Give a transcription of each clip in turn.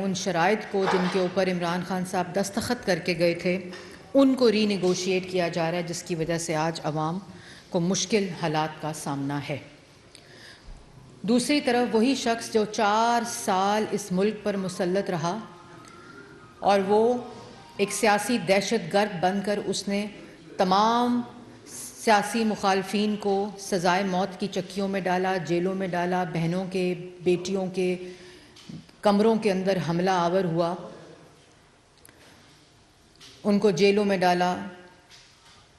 ان شرائط کو جن کے اوپر عمران خان صاحب دستخط کر کے گئے تھے ان کو ری نیگوشیٹ کیا جا رہا ہے، جس کی وجہ سے آج عوام کو مشکل حالات کا سامنا ہے۔ دوسری طرف وہی شخص جو 4 سال اس ملک پر مسلط رہا اور وہ ایک سیاسی دہشت گرد بن کر اس نے تمام سیاسی مخالفین کو سزائے موت کی چکیوں میں ڈالا، جیلوں میں ڈالا، بہنوں کے، بیٹیوں کے کمروں کے اندر حملہ آور ہوا، ان کو جیلوں میں ڈالا،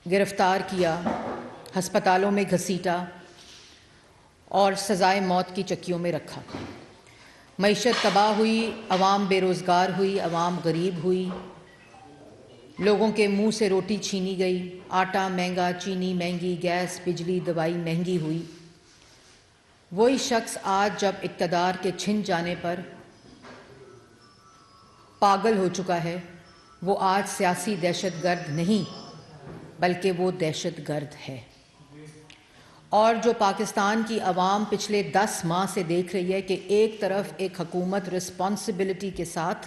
گرفتار کیا، ہسپتالوں میں گھسیٹا اور سزائے موت کی چکیوں میں رکھا۔ معیشت تباہ ہوئی، عوام بے روزگار ہوئی، عوام غریب ہوئی، لوگوں کے منہ سے روٹی چھینی گئی، آٹا مہنگا، چینی مہنگی، گیس، بجلی، دوائی مہنگی ہوئی۔ وہی شخص آج جب اقتدار کے چھن جانے پر پاگل ہو چکا ہے، وہ آج سیاسی دہشت گرد نہیں بلکہ وہ دہشت گرد ہے۔ اور جو پاکستان کی عوام پچھلے 10 ماہ سے دیکھ رہی ہے کہ ایک طرف ایک حکومت رسپانسبلٹی کے ساتھ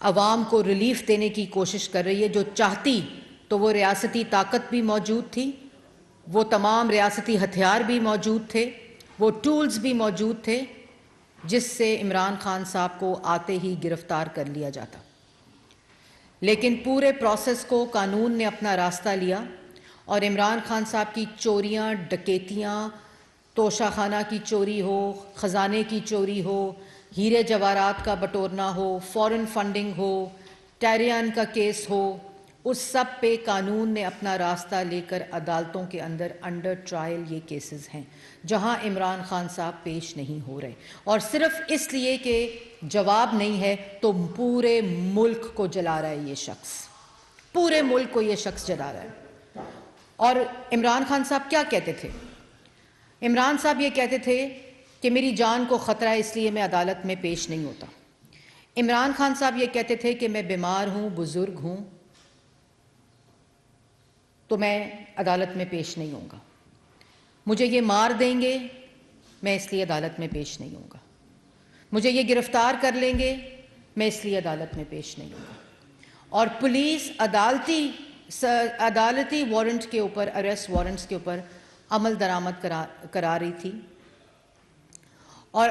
عوام کو ریلیف دینے کی کوشش کر رہی ہے، جو چاہتی تو وہ ریاستی طاقت بھی موجود تھی، وہ تمام ریاستی ہتھیار بھی موجود تھے، وہ ٹولز بھی موجود تھے جس سے عمران خان صاحب کو آتے ہی گرفتار کر لیا جاتا۔ لیکن پورے پروسیس کو قانون نے اپنا راستہ لیا اور عمران خان صاحب کی چوریاں، ڈکیتیاں، توشہ خانہ کی چوری ہو، خزانے کی چوری ہو، ہیرے جواہرات کا بٹورنا ہو، فورن فنڈنگ ہو، ٹیریان کا کیس ہو، اس سب پہ قانون نے اپنا راستہ لے کر عدالتوں کے اندر انڈر ٹرائل یہ کیسز ہیں جہاں عمران خان صاحب پیش نہیں ہو رہے، اور صرف اس لیے کہ جواب نہیں ہے تو پورے ملک کو جلا رہا ہے یہ شخص، پورے ملک کو یہ شخص جلا رہا ہے۔ اور عمران خان صاحب کیا کہتے تھے؟ عمران صاحب یہ کہتے تھے کہ میری جان کو خطرہ ہے اس لیے میں عدالت میں پیش نہیں ہوتا۔ عمران خان صاحب یہ کہتے تھے کہ میں بیمار ہوں، بزرگ ہوں، تو میں عدالت میں پیش نہیں ہوں گا، مجھے یہ مار دیں گے میں اس لیے عدالت میں پیش نہیں ہوں گا، مجھے یہ گرفتار کر لیں گے میں اس لیے عدالت میں پیش نہیں ہوں گا۔ اور پولیس عدالتی وارنٹ کے اوپر، اریسٹ وارنٹس کے اوپر عمل درآمد کرا رہی تھی، اور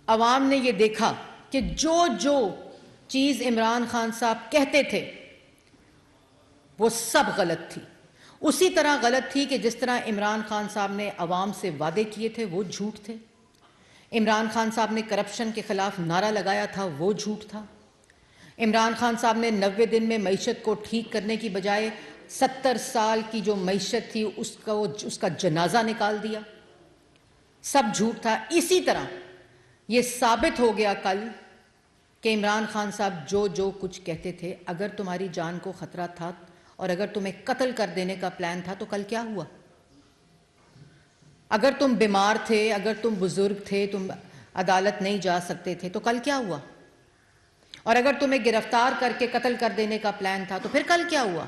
عوام نے یہ دیکھا کہ جو چیز عمران خان صاحب کہتے تھے وہ سب غلط تھی، اسی طرح غلط تھی کہ جس طرح عمران خان صاحب نے عوام سے وعدے کیے تھے وہ جھوٹ تھے، عمران خان صاحب نے کرپشن کے خلاف نعرہ لگایا تھا وہ جھوٹ تھا، عمران خان صاحب نے 90 دن میں معیشت کو ٹھیک کرنے کی بجائے 70 سال کی جو معیشت تھی اس کا جنازہ نکال دیا، سب جھوٹ تھا۔ اسی طرح یہ ثابت ہو گیا کل کہ عمران خان صاحب جو کچھ کہتے تھے، اگر تمہاری جان کو خطرہ تھا اور اگر تمہیں قتل کر دینے کا پلان تھا تو کل کیا ہوا؟ اگر تم بیمار تھے، اگر تم بزرگ تھے، تم عدالت نہیں جا سکتے تھے تو کل کیا ہوا؟ اور اگر تمہیں گرفتار کر کے قتل کر دینے کا پلان تھا تو پھر کل کیا ہوا؟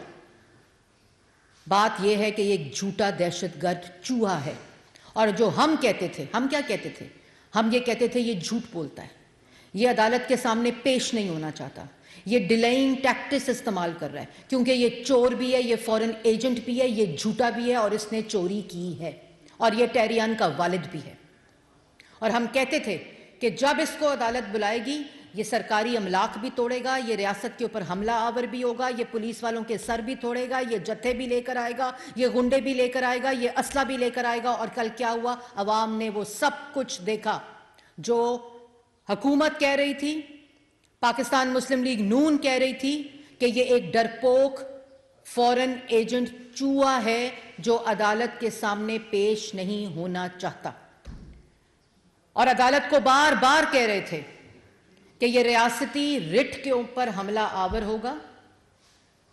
بات یہ ہے کہ یہ ایک جھوٹا دہشت گرد چوہا ہے، اور جو ہم کہتے تھے، ہم کیا کہتے تھے؟ ہم یہ کہتے تھے یہ جھوٹ بولتا ہے، یہ عدالت کے سامنے پیش نہیں ہونا چاہتا، یہ ڈیلائنگ ٹیکٹس استعمال کر رہا ہے کیونکہ یہ چور بھی ہے، یہ فورن ایجنٹ بھی ہے، یہ جھوٹا بھی ہے اور اس نے چوری کی ہے، اور یہ ٹیریان کا والد بھی ہے۔ اور ہم کہتے تھے کہ جب اس کو عدالت بلائے گی یہ سرکاری املاک بھی توڑے گا، یہ ریاست کے اوپر حملہ آور بھی ہوگا، یہ پولیس والوں کے سر بھی توڑے گا، یہ جتھے بھی لے کر آئے گا، یہ گنڈے بھی لے کر آئے گا، یہ اسلحہ بھی لے کر آئے گا۔ اور کل کیا ہوا؟ عوام نے وہ سب کچھ دیکھا جو حکومت کہہ رہی تھی، پاکستان مسلم لیگ نون کہہ رہی تھی کہ یہ ایک ڈرپوک فورن ایجنٹ چوہا ہے جو عدالت کے سامنے پیش نہیں ہونا چاہتا، اور عدالت کو بار بار کہہ رہے تھے کہ یہ ریاستی رٹ کے اوپر حملہ آور ہوگا،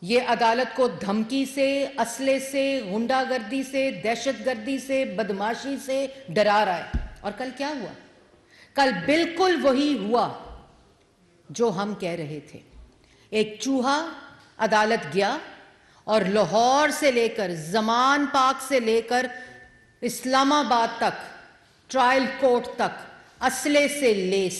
یہ عدالت کو دھمکی سے، اسلحے سے، غنڈہ گردی سے، دہشت گردی سے، بدماشی سے ڈرا رہا ہے۔ اور کل کیا ہوا؟ کل بالکل وہی ہوا جو ہم کہہ رہے تھے۔ ایک چوہا عدالت گیا اور لاہور سے لے کر، زمان پاک سے لے کر اسلام آباد تک، ٹرائل کورٹ تک اسلحے سے لیس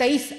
23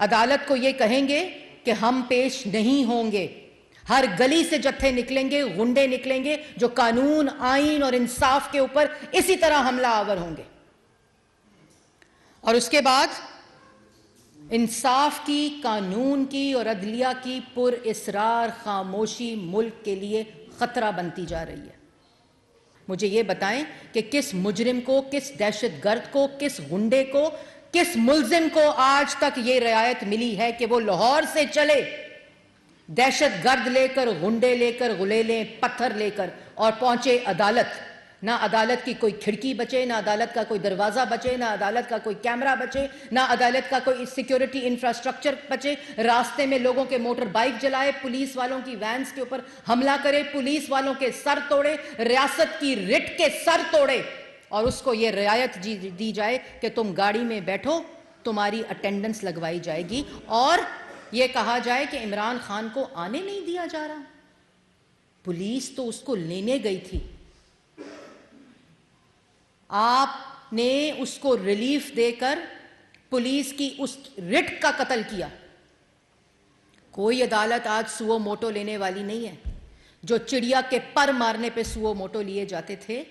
عدالت کو یہ کہیں گے کہ ہم پیش نہیں ہوں گے. ہر گلی سے جتھے نکلیں گے, غنڈے نکلیں گے جو قانون, آئین اور انصاف کے اوپر اسی طرح حملہ آور ہوں گے. اور اس کے بعد انصاف کی, قانون کی اور عدلیہ کی پر اصرار خاموشی ملک کے لیے خطرہ بنتی جا رہی ہے. مجھے یہ بتائیں کہ کس مجرم کو, کس دہشت گرد کو, کس غنڈے کو, کس ملزم کو آج تک یہ رعایت ملی ہے کہ وہ لاہور سے چلے دہشت گرد لے کر, غنڈے لے کر, غلیلیں, پتھر لے کر اور پہنچے عدالت. نہ عدالت کی کوئی کھڑکی بچے, نہ عدالت کا کوئی دروازہ بچے, نہ عدالت کا کوئی کیمرہ بچے, نہ عدالت کا کوئی سیکیورٹی انفراسٹرکچر بچے. راستے میں لوگوں کے موٹر بائک جلائے, پولیس والوں کی وینز کے اوپر حملہ کرے, پولیس والوں کے سر توڑے, ریاست کی رٹ کے سر توڑے, اور اس کو یہ رعایت دی جائے کہ تم گاڑی میں بیٹھو, تمہاری اٹینڈنس لگوائی جائے گی, اور یہ کہا جائے کہ عمران خان کو آنے نہیں دیا جا رہا. پولیس تو اس کو لینے گئی تھی, آپ نے اس کو ریلیف دے کر پولیس کی اس رٹ کا قتل کیا. کوئی عدالت آج سو موٹو لینے والی نہیں ہے. جو چڑیا کے پر مارنے پہ سو موٹو لیے جاتے تھے,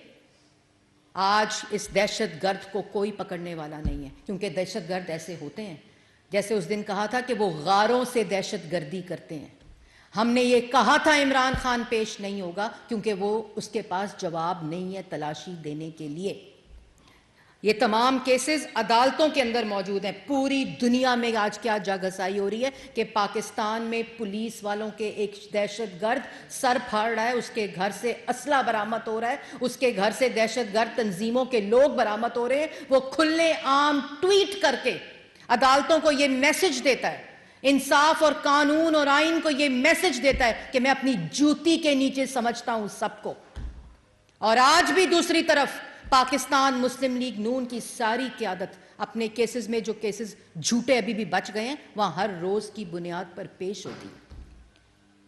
آج اس دہشت گرد کو کوئی پکڑنے والا نہیں ہے, کیونکہ دہشت گرد ایسے ہوتے ہیں جیسے اس دن کہا تھا کہ وہ غاروں سے دہشت گردی کرتے ہیں. ہم نے یہ کہا تھا عمران خان پیش نہیں ہوگا کیونکہ وہ اس کے پاس جواب نہیں ہے تلاشی دینے کے لیے. یہ تمام کیسز عدالتوں کے اندر موجود ہیں. پوری دنیا میں آج کیا جا گھسائی ہو رہی ہے کہ پاکستان میں پولیس والوں کے ایک دہشت گرد سر پھاڑ رہا ہے, اس کے گھر سے اسلحہ برآمد ہو رہا ہے, اس کے گھر سے دہشت گرد تنظیموں کے لوگ برآمد ہو رہے ہیں. وہ کھلے عام ٹویٹ کر کے عدالتوں کو یہ میسج دیتا ہے, انصاف اور قانون اور آئین کو یہ میسج دیتا ہے کہ میں اپنی جوتی کے نیچے سمجھتا ہوں سب کو. اور آج بھی دوسری طرف پاکستان مسلم لیگ نون کی ساری قیادت اپنے کیسز میں, جو کیسز جھوٹے ابھی بھی بچ گئے ہیں, وہاں ہر روز کی بنیاد پر پیش ہوتی ہے.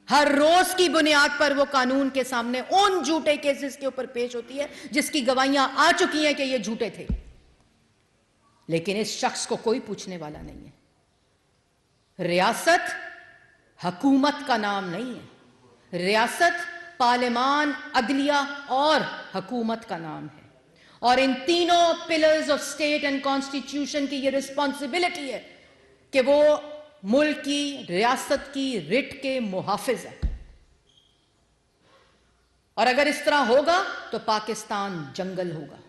ہر روز کی بنیاد پر وہ قانون کے سامنے ان جھوٹے کیسز کے اوپر پیش ہوتی ہے جس کی گواہیاں آ چکی ہیں کہ یہ جھوٹے تھے. لیکن اس شخص کو کوئی پوچھنے والا نہیں ہے. ریاست حکومت کا نام نہیں ہے, ریاست پارلیمان, عدلیہ اور حکومت کا نام ہے. اور ان تینوں pillars of state and constitution کی یہ رسپانسبلٹی ہے کہ وہ ملک کی, ریاست کی رٹ کے محافظ ہیں. اور اگر اس طرح ہوگا تو پاکستان جنگل ہوگا,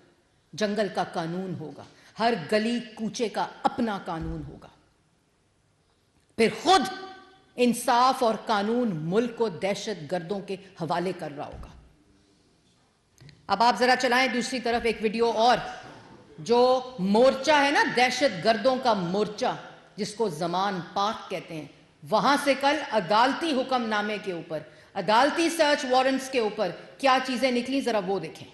جنگل کا قانون ہوگا, ہر گلی کوچے کا اپنا قانون ہوگا. پھر خود انصاف اور قانون ملک کو دہشت گردوں کے حوالے کر رہا ہوگا. اب آپ ذرا چلائیں دوسری طرف ایک ویڈیو اور, جو مورچہ ہے نا دہشت گردوں کا مورچہ جس کو زمان پاک کہتے ہیں, وہاں سے کل عدالتی حکم نامے کے اوپر, عدالتی سرچ وارنٹس کے اوپر کیا چیزیں نکلی, ذرا وہ دیکھیں.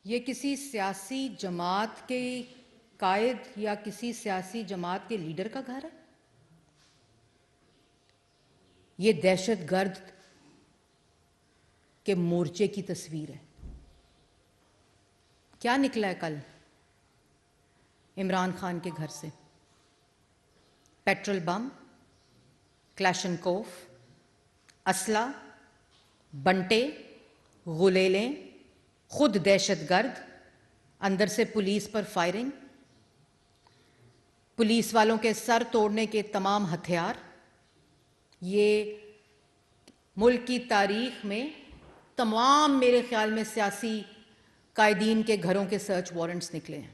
یہ کسی سیاسی جماعت کے قائد یا کسی سیاسی جماعت کے لیڈر کا گھر ہے؟ یہ دہشت گرد کے مورچے کی تصویر ہے. کیا نکلا ہے کل عمران خان کے گھر سے؟ پیٹرول بم, کلاشنکوف, اسلحہ, بنٹے, غلیلیں, خود دہشت گرد, اندر سے پولیس پر فائرنگ, پولیس والوں کے سر توڑنے کے تمام ہتھیار. یہ ملک کی تاریخ میں تمام میرے خیال میں سیاسی قائدین کے گھروں کے سرچ وارنٹس نکلے ہیں.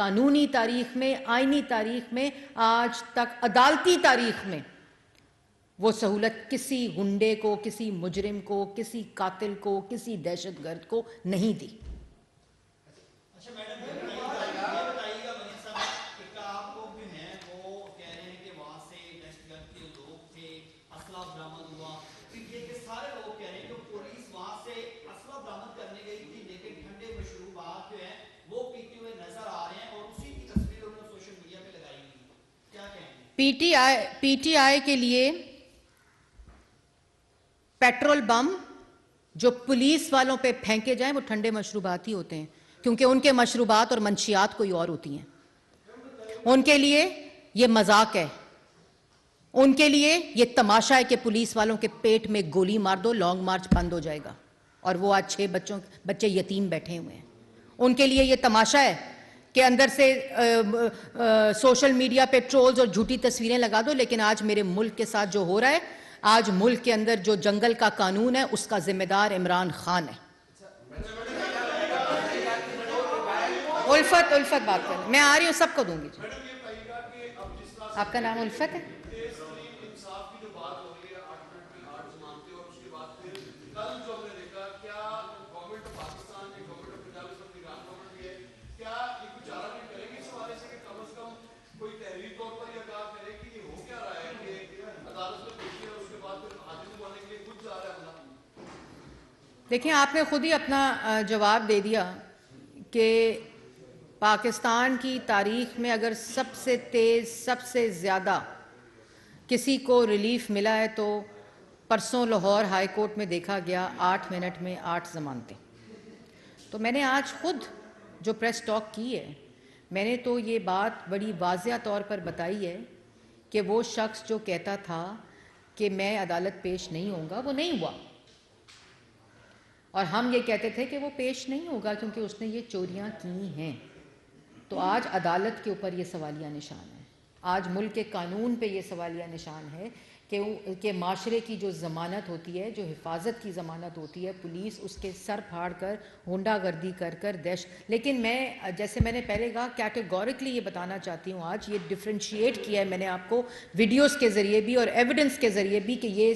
قانونی تاریخ میں, آئینی تاریخ میں, آج تک عدالتی تاریخ میں وہ سہولت کسی گنڈے کو, کسی مجرم کو, کسی قاتل کو, کسی دہشت گرد کو نہیں دی. اچھا میڈم یہ بتائیے گا منیش صاحب کہ آپ لوگ جو ہیں وہ کہہ رہے ہیں کہ وہاں سے دہشت گرد کے لوگ تھے, اسلحہ برآمد ہوا, پھر یہ کہ سارے لوگ کہہ رہے ہیں کہ پولیس وہاں سے اسلحہ برآمد کرنے گئی تھی لیکن ٹھنڈے مشروبات جو ہیں وہ پیتے ہوئے نظر آ رہے ہیں اور اسی کی تصویر انہوں نے سوشل میڈیا پہ لگائی ہوئی. کیا کہیں گے؟ پی ٹی آئی کے لیے پیٹرول بم جو پولیس والوں پہ پھینکے جائیں وہ ٹھنڈے مشروبات ہی ہوتے ہیں, کیونکہ ان کے مشروبات اور منشیات کوئی اور ہوتی ہیں. ان کے لیے یہ مذاق ہے, ان کے لیے یہ تماشا ہے کہ پولیس والوں کے پیٹ میں گولی مار دو, لانگ مارچ بند ہو جائے گا, اور وہ آج 6 بچے یتیم بیٹھے ہوئے ہیں. ان کے لیے یہ تماشا ہے کہ اندر سے سوشل میڈیا پہ ٹرولز اور جھوٹی تصویریں لگا دو, لیکن آج میرے ملک کے ساتھ جو ہو رہا ہے, آج ملک کے اندر جو جنگل کا قانون ہے اس کا ذمہ دار عمران خان ہے. الفت بات کریں, میں آ رہی ہوں, سب کو دوں گی. آپ کا نام الفت ہے؟ دیکھیں, آپ نے خود ہی اپنا جواب دے دیا کہ پاکستان کی تاریخ میں اگر سب سے تیز, سب سے زیادہ کسی کو ریلیف ملا ہے تو پرسوں لاہور ہائی کورٹ میں دیکھا گیا 8 منٹ میں 8 ضمانتیں. تو میں نے آج خود جو پریس ٹاک کی ہے, میں نے تو یہ بات بڑی واضح طور پر بتائی ہے کہ وہ شخص جو کہتا تھا کہ میں عدالت پیش نہیں ہوں گا, وہ نہیں ہوا, اور ہم یہ کہتے تھے کہ وہ پیش نہیں ہوگا کیونکہ اس نے یہ چوریاں کی ہیں. تو آج عدالت کے اوپر یہ سوالیہ نشان ہے, آج ملک کے قانون پہ یہ سوالیہ نشان ہے کہ معاشرے کی جو ضمانت ہوتی ہے, جو حفاظت کی ضمانت ہوتی ہے, پولیس اس کے سر پھاڑ کر غنڈہ گردی کر لیکن میں, جیسے میں نے پہلے کہا, کیٹیگورکلی یہ بتانا چاہتی ہوں, آج یہ ڈفرینشیٹ کیا ہے میں نے آپ کو ویڈیوز کے ذریعے بھی اور ایویڈنس کے ذریعے بھی, کہ یہ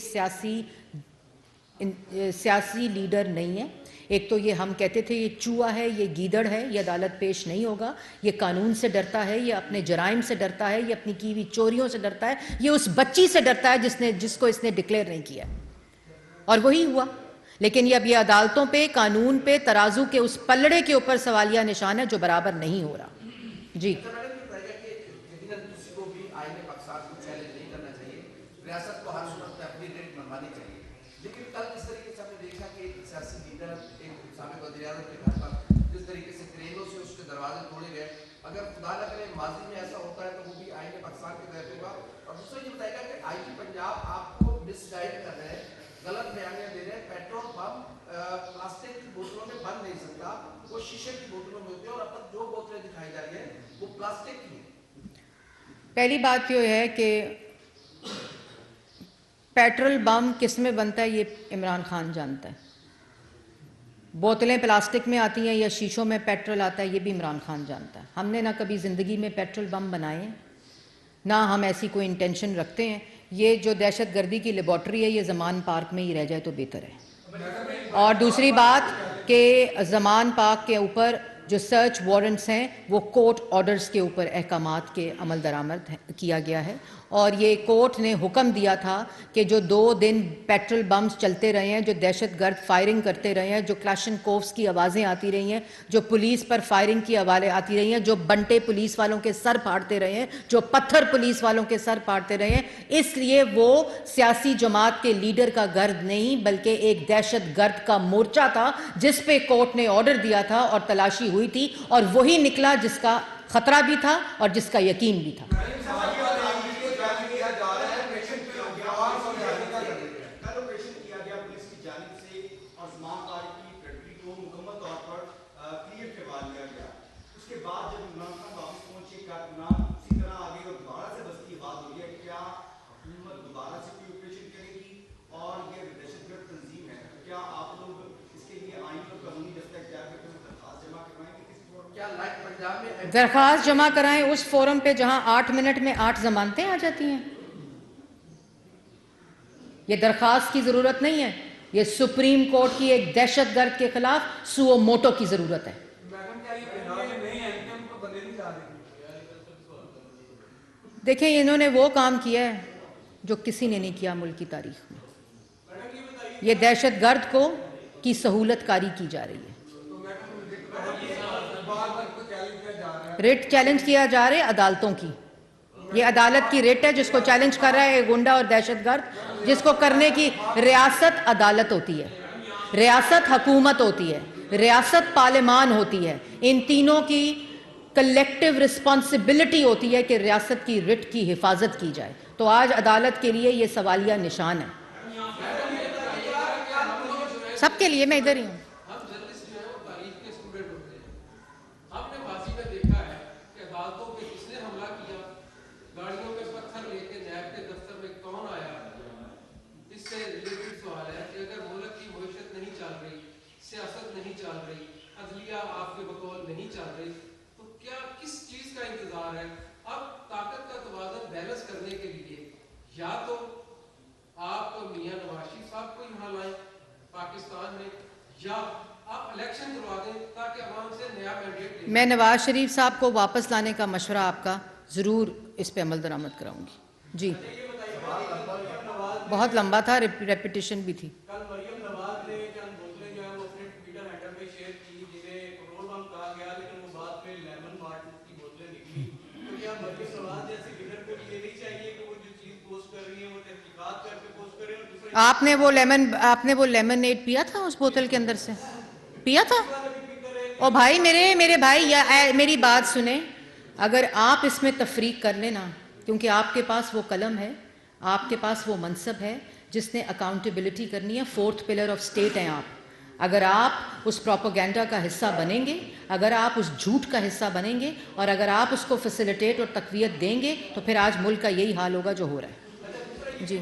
سیاسی لیڈر نہیں ہے. ایک تو یہ ہم کہتے تھے یہ چوہا ہے, یہ گیدڑ ہے, یہ عدالت پیش نہیں ہوگا, یہ قانون سے ڈرتا ہے, یہ اپنے جرائم سے ڈرتا ہے, یہ اپنی کی ہوئی چوریوں سے ڈرتا ہے, یہ اس بچی سے ڈرتا ہے جس کو اس نے ڈکلیئر نہیں کیا, اور وہی ہوا. لیکن یہ اب یہ عدالتوں پہ, قانون پہ, ترازو کے اس پلڑے کے اوپر سوالیہ نشان ہے جو برابر نہیں ہو رہا. جی ریاست کو ہر صورت میں اپنی ریٹ منوانی چاہیے, لیکن کل جس طریقے سے ہم نے دیکھا کہ ایک سیاسی لیڈر ایک سابق وزیر اعظم کے گھر پر جس طریقے سے کرینوں سے اس کے دروازے توڑے گئے, اگر خدا نہ کرے ماضی میں ایسا ہوتا ہے تو وہ بھی آئین پاکستان کے تحت ہوگا. اور دوسرا یہ بتائے گا کہ آئی ٹی پنجاب آپ کو مس گائیڈ کر رہے ہیں, غلط بیانیاں دے رہے ہیں. پیٹرول پمپ پلاسٹک کی بوتلوں میں بن نہیں سکتا, وہ شیشے کی بوتلوں میں ہوتے ہیں, اور اب تک جو بوتلیں دکھائی جا رہی ہیں وہ پلاسٹک کی ہیں. پہلی بات یہ ہے کہ پیٹرول بم کس میں بنتا ہے یہ عمران خان جانتا ہے. بوتلیں پلاسٹک میں آتی ہیں یا شیشوں میں پیٹرول آتا ہے یہ بھی عمران خان جانتا ہے. ہم نے نہ کبھی زندگی میں پیٹرول بم بنائے ہیں, نہ ہم ایسی کوئی انٹینشن رکھتے ہیں. یہ جو دہشت گردی کی لیبارٹری ہے یہ زمان پارک میں ہی رہ جائے تو بہتر ہے. اور دوسری بات کہ زمان پارک کے اوپر جو سرچ وارنٹس ہیں وہ کورٹ آرڈرز کے اوپر احکامات کے عمل درآمد کیا گیا ہے, اور یہ کورٹ نے حکم دیا تھا کہ جو 2 دن پیٹرول بمز چلتے رہے ہیں, جو دہشت گرد فائرنگ کرتے رہے ہیں, جو کلاشن کوفز کی آوازیں آتی رہی ہیں, جو پولیس پر فائرنگ کی آوازیں آتی رہی ہیں, جو بنٹے پولیس والوں کے سر پھاڑتے رہے ہیں, جو پتھر پولیس والوں کے سر پھاڑتے رہے ہیں, اس لیے وہ سیاسی جماعت کے لیڈر کا گرد نہیں بلکہ ایک دہشت گرد کا مورچہ تھا جس پہ کورٹ نے آرڈر دیا تھا اور تلاشی ہوئی تھی, اور وہی نکلا جس کا خطرہ بھی تھا اور جس کا یقین بھی تھا. درخواست جمع کرائیں اس فورم پہ جہاں 8 منٹ میں 8 ضمانتیں آ جاتی ہیں. یہ درخواست کی ضرورت نہیں ہے, یہ سپریم کورٹ کی ایک دہشت گرد کے خلاف سو موٹو کی ضرورت ہے. دیکھیں انہوں نے وہ کام کیا ہے جو کسی نے نہیں کیا ملک کی تاریخ میں. یہ دہشت گرد کو کی سہولت کاری کی جا رہی ہے. ریٹ چیلنج کیا جا رہا ہے عدالتوں کی. یہ عدالت کی ریٹ ہے جس کو چیلنج کر رہا ہے گنڈا اور دہشت گرد, جس کو کرنے کی ریاست عدالت ہوتی ہے, ریاست حکومت ہوتی ہے, ریاست پارلیمان ہوتی ہے. ان تینوں کی کلیکٹیو رسپانسبلٹی ہوتی ہے کہ ریاست کی ریٹ کی حفاظت کی جائے. تو آج عدالت کے لیے یہ سوالیہ نشان ہے, سب کے لیے. میں ادھر ہی ہوں. یا تو آپ میاں نواز شریف صاحب کو یہاں لائیں پاکستان میں, یا آپ الیکشن کروا دیں تاکہ عوام سے نیا مینڈیٹ لیں. میں نواز شریف صاحب کو واپس لانے کا مشورہ آپ کا ضرور اس پہ عمل درآمد کراؤں گی. جی بہت لمبا تھا, ریپیٹیشن بھی تھی. کل مریم نواز نے چند بوتلیں جو ہیں وہ اپنے ٹویٹر ہینڈل پہ شیئر کی جنہیں پیٹرول پمپ کہا گیا, لیکن وہ بعد میں لیمن واٹر کی بوتلیں نکلی. تو کیا مریم نواز جیسے لیڈر کو یہ نہیں چاہیے کہ وہ جو چیز پوسٹ کر رہی ہے وہ تحقیقات کر کے پوسٹ کرے؟ اور دوسرا آپ نے وہ لیمنیڈ پیا تھا اس بوتل کے اندر سے؟ پیا تھا؟ او بھائی میرے بھائی, یا میری بات سنیں, اگر آپ اس میں تفریق کر لینا, کیونکہ آپ کے پاس وہ قلم ہے, آپ کے پاس وہ منصب ہے جس نے اکاؤنٹیبلٹی کرنی ہے, 4th پلر آف سٹیٹ ہیں آپ. اگر آپ اس پروپیگنڈا کا حصہ بنیں گے, اگر آپ اس جھوٹ کا حصہ بنیں گے, اور اگر آپ اس کو فیسیلیٹیٹ اور تقویت دیں گے, تو پھر آج ملک کا یہی حال ہوگا جو ہو رہا ہے. جی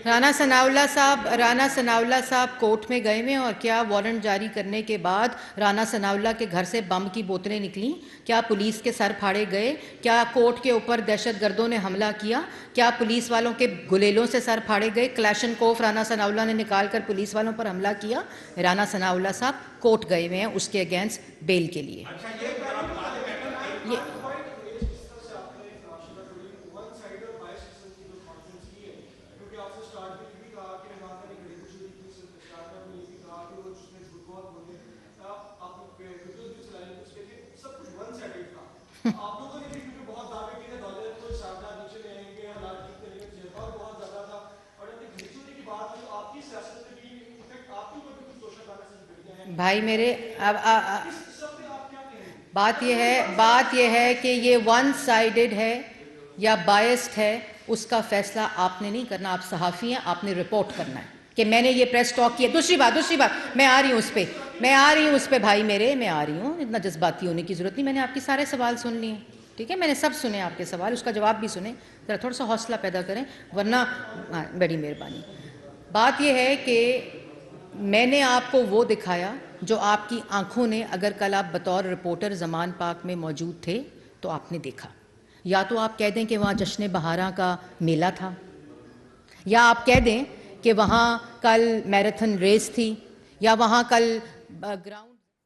رانا ثناءاللہ صاحب کورٹ میں گئے ہوئے ہیں, اور کیا وارنٹ جاری کرنے کے بعد رانا ثناءاللہ کے گھر سے بم کی بوتلیں نکلیں؟ کیا پولیس کے سر پھاڑے گئے؟ کیا کورٹ کے اوپر دہشت گردوں نے حملہ کیا؟ کیا پولیس والوں کے گلیلوں سے سر پھاڑے گئے؟ کلیشن کوف رانا ثناءاللہ نے نکال کر پولیس والوں پر حملہ کیا؟ رانا ثناءاللہ صاحب کورٹ گئے ہوئے ہیں اس کے اگینسٹ بیل کے لیے. بھائی میرے بات یہ ہے کہ یہ ون سائیڈڈ ہے یا بائسڈ ہے, اس کا فیصلہ آپ نے نہیں کرنا. آپ صحافی ہیں, آپ نے رپورٹ کرنا ہے کہ میں نے یہ پریس ٹاک کیا. دوسری بات میں آ رہی ہوں اس پہ بھائی میرے, میں آ رہی ہوں. اتنا جذباتی ہونے کی ضرورت نہیں, میں نے آپ کے سارے سوال سن لیے ہیں, ٹھیک ہے, میں نے سب سنے آپ کے سوال, اس کا جواب بھی سنے. ذرا تھوڑا سا حوصلہ پیدا کریں, ورنہ بڑی مہربانی. بات یہ ہے کہ میں نے آپ کو وہ دکھایا جو آپ کی آنکھوں نے, اگر کل آپ بطور رپورٹر زمان پاک میں موجود تھے تو آپ نے دیکھا. یا تو آپ کہہ دیں کہ وہاں جشن بہاراں کا میلہ تھا, یا آپ کہہ دیں کہ وہاں کل میراتھن ریس تھی, یا وہاں کل گراؤنڈ